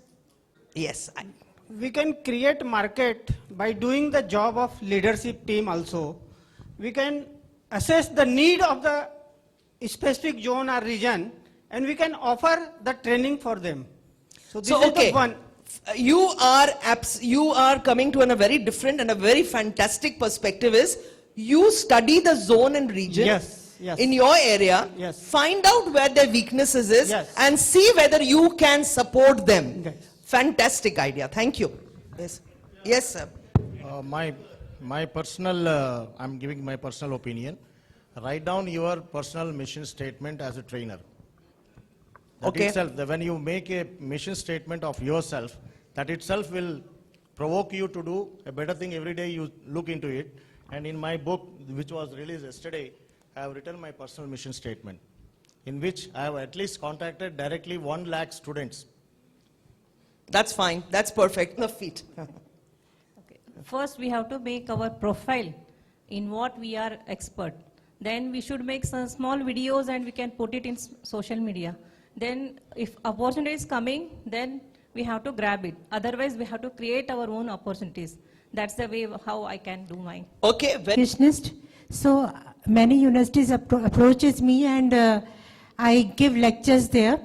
S17: Yes.
S4: We can create market by doing the job of leadership team also. We can assess the need of the specific zone or region, and we can offer the training for them. So this is the one.
S17: You are coming to a very different and a very fantastic perspective is, you study the zone and region
S4: Yes.
S17: in your area,
S4: Yes.
S17: find out where their weaknesses is,
S4: Yes.
S17: and see whether you can support them. Fantastic idea. Thank you. Yes. Yes, sir.
S21: My personal, I'm giving my personal opinion. Write down your personal mission statement as a trainer. That
S17: Okay.
S21: itself, when you make a mission statement of yourself, that itself will provoke you to do a better thing every day you look into it. And in my book, which was released yesterday, I have written my personal mission statement, in which I have at least contacted directly 1 lakh students.
S17: That's fine. That's perfect. The feet.
S5: First, we have to make our profile in what we are expert. Then we should make some small videos and we can put it in social media. Then if opportunity is coming, then we have to grab it. Otherwise, we have to create our own opportunities. That's the way how I can do mine.
S17: Okay.
S24: Nutritionist. So many universities approaches me and I give lectures there.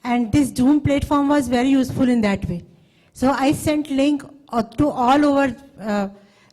S24: And this Zoom platform was very useful in that way. So I sent link to all over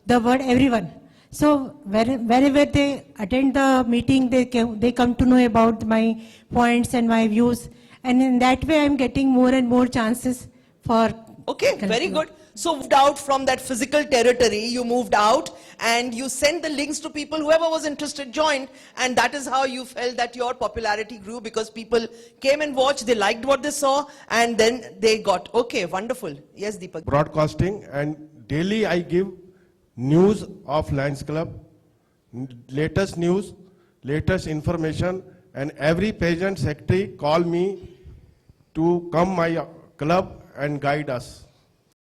S24: the world, everyone. So wherever they attend the meeting, they come to know about my points and my views. And in that way, I'm getting more and more chances for...
S17: Okay, very good. So moved out from that physical territory, you moved out and you sent the links to people, whoever was interested joined, and that is how you felt that your popularity grew, because people came and watched, they liked what they saw, and then they got, okay, wonderful. Yes, Deepak.
S21: Broadcasting, and daily I give news of Lions Club, latest news, latest information, and every pageant secretary call me to come my club and guide us.